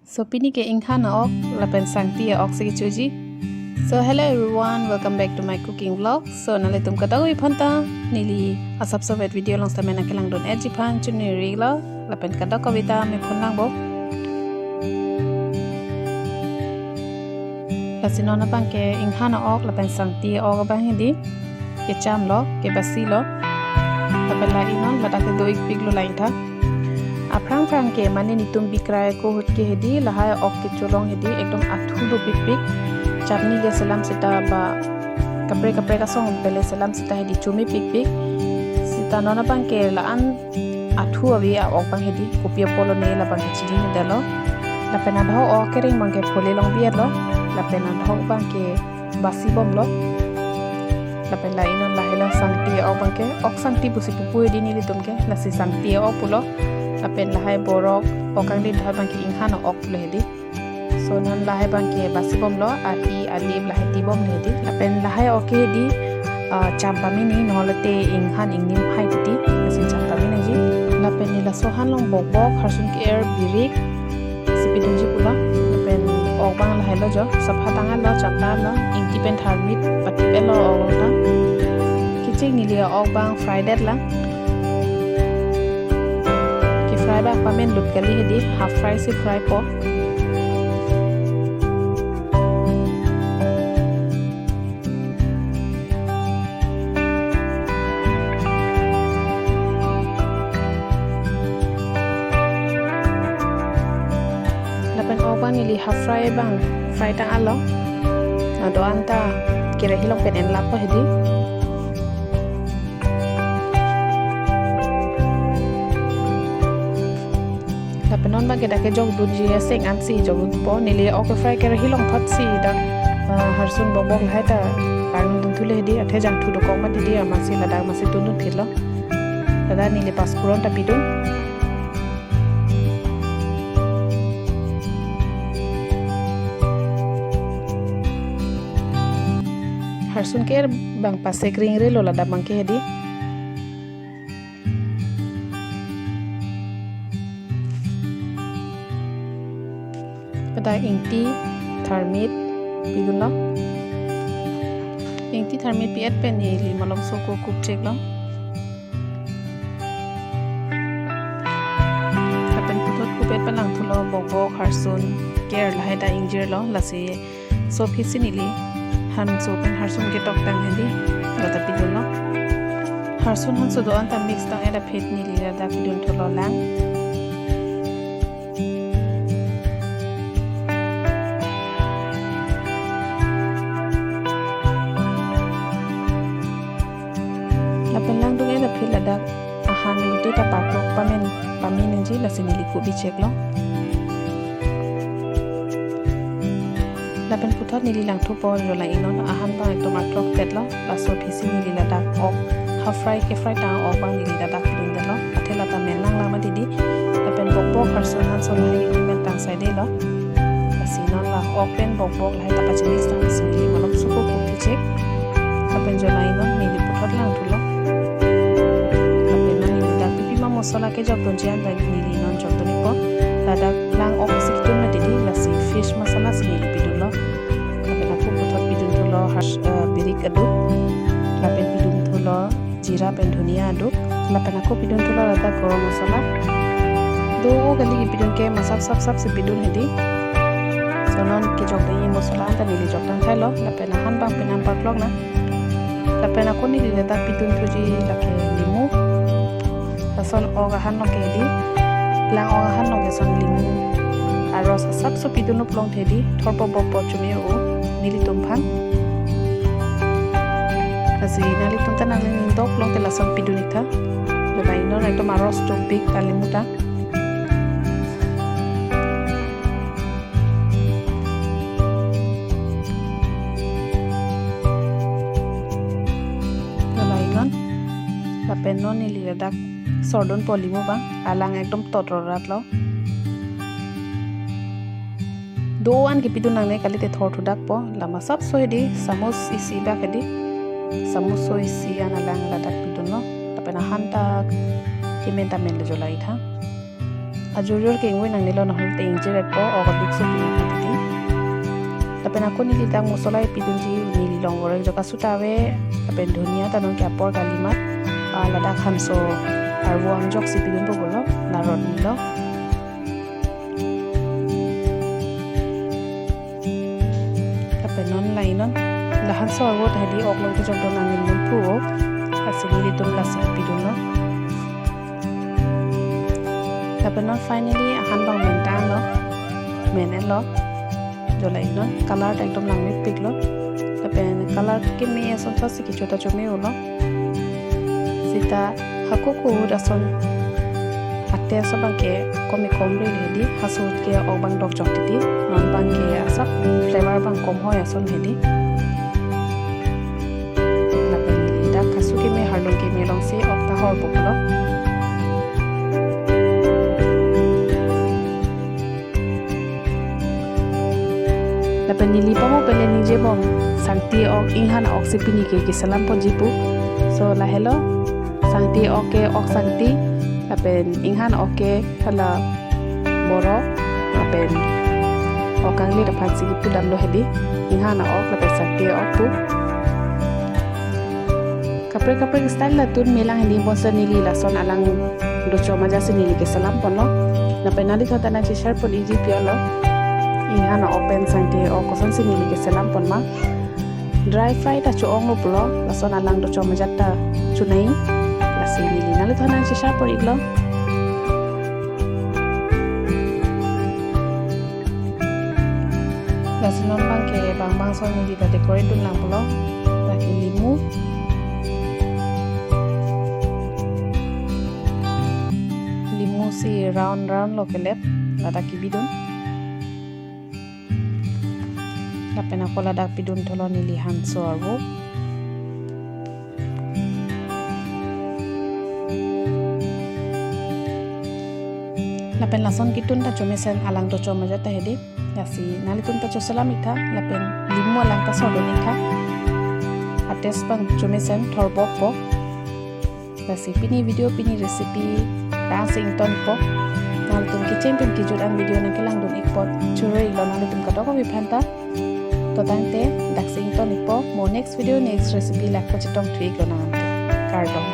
So pini ke ingkhan ok lapen sangti ok sige chuji. So hello everyone, welcome back to my cooking vlog. So nale tum kata ui phanta nili asap so video long samena kelang don edji phan chuni rigla lapen kata kavita me phonang bo. Lasinona pang ke ingkhan ok lapen sangti ok bang hindi ke cham lo ke basi lo lapen la inon lada ke doik piglo lain tha. Aprang ke mane nitum bikrai ko hut ke hedi lahai ok ke cholong hedi ekdom athu do pik chapni le salam sita ba kapre ka song bele salam sita hedi chumi pik sita nona pang ke la an athu awi a ok bang hedi kopia polo ne la bang chidi ne dalo la pena bho ok kering bang ke phole long bier lo la pena dhok bang ke basi bom lo la pen la inon la hela sangti ok bang ke ok sangti pusi pupu hedi ni litum ke la si sangti ok pulo lapen lahai borok okang din thoi bang ki ingkhan ok le hedi so non lahai bang ke basi bom lo ahi alib lahai ti bom le hedi lapen lahai ok hedi champa mini nolate ingkhan ingnim hai ti mesin champa mini ji lapen ni la sohan long bok harsun ke air birik sipidun ji pula lapen ok bang lahai lo jo sapha tangan lo champa lo ingti pen tharmit pati pe lo ok ta kiching ni lia ok bang fried la fry ba pamen lut kali hedi half fry si fry po lapen oban ili half fry bang fry tang alo na do anta kira hilong pen en lapo hedi non ba kita ke jog duji sing an si jog po nili ok fry ke hilong thot si da harsun bobok hai ta kan dun thule di athe jang thu do kong ma di amasi lada masi tun thilo lada nili paspuron ta pidun harsun ke bang pase kring re lo lada bang ke di pada ingti tharmit pigulo ingti tharmit piat pen ni li malom soko kup chek lo apen putot kupet palang thulo bobo harsun ker lahai da injir lo lasi so phisi nili han so pen harsun ke tok tang hedi lata pidun lo harsun han so do anta mix tang ela phet nili da pidun thulo lang pelang dung ela phil ladak ahan lute ta paklok pamin nji la sinili ku bi chek lo lapen puthot nili lang thu por lo la inon ahan ba ekdom aklok tet lo la so phisi nili ladak ok half fry ke fry ta ok bang nili ladak pidun de lo athela ta men lang ma didi lapen bok harsun han so lai men tang sai de lo asinon la ok pen bok lai ta pachini stang sinili malok suko ku thi chek lapen jo lai inon nili puthot lang thu lo sola ke jog don jian bag nili non jog don ko lada lang ok sikitun na didi lasi fish masala sinili pidun lo lapen aku puthot pidun thulo birik adu lapen pidun thulo jira pen dhunia adu lapen aku pidun thulo lada garam masala do gali pidun ke masap sap se pidun hedi sonon ke jog dei masala anta nili jog dan thailo lapen han bang penam paklok na lapen aku nili lada pidun thuji lake limu son oga han no kedi lang oga han no son limu aros sab so pidunu plong thedi thorpo bopo chumi o nili tumphan kasi nali tunta nang dok plong te la son piduni tha lebai no na to maros to big talimuta lebai non la penno nili ladak sordon polimu bang alang ekdom totorat lo do an ki pidun nang ne kali te thor thudak po lama sab so hedi samus isi ba hedi samus so isi an alang ladak pidun no tapena hanta kimen ta men le jolai tha ajur ke ngoi nang nilo nahol te injire po o duk su pini titi tapen aku nili tang musolai pidunji nili longore joka sutawe tapen dunia tanon ke apor kalimat ladak hanso arwang jok si pidun po bolo narod nilo tapen non lainon lahan so arwo hadi ok long ke jok don nang nil pu asini litun lasi pidun no tapen non finally ahan bang mentang no menen lo jolai no color ta ekdom lang mit pik lo tapen color ke me son thasi ki chota chome ulo sita hakuku rason atte so bang ke komi komre ledi hasut ke ok bang dok jok titi non bang ke asap flavor bang kom hoy ason hedi tapen da kasu ke me harlong ke me long se ok ta hor bulo tapen nili pamo pele nije bom sangti ok inhan ok sipini ke salam ponjipu so la hello sangti ok sangti tapen inhan ok hala boro tapen okang li dapat sigi pudam lo hedi inhan ok tapen sangti ok pu kapre style la tun melang hedi bonsa nili la son alang do choma jase nili ke salam ponlo napen nali thota na che share pon iji piolo inhan open sangti o kosan sinili ke selam pon ma dry fry ta chu ong lo pulo lason alang do choma jatta chunai la sinili nali thona chi sha por iglo lasinon bang ke bang so nili ta decorate dun lang pulo la limu si round lo kelep la ta kibidun tapen ako ladak pidun tolo nili hanso arwo lapen lason kitun ta chomesen alang to choma jata hedi yasi nalitun ta chosalam itha lapen limu alang ta sodon itha ates bang chomesen thorbok po yasi pini video pini recipe dancing ton po nalitun kitchen pin kijut an video na kelang don ikpot churei lo nalitun ka doko bipanta to tangte daksing ton ipo mo next video next recipe la ko chitong tweak lo na kardong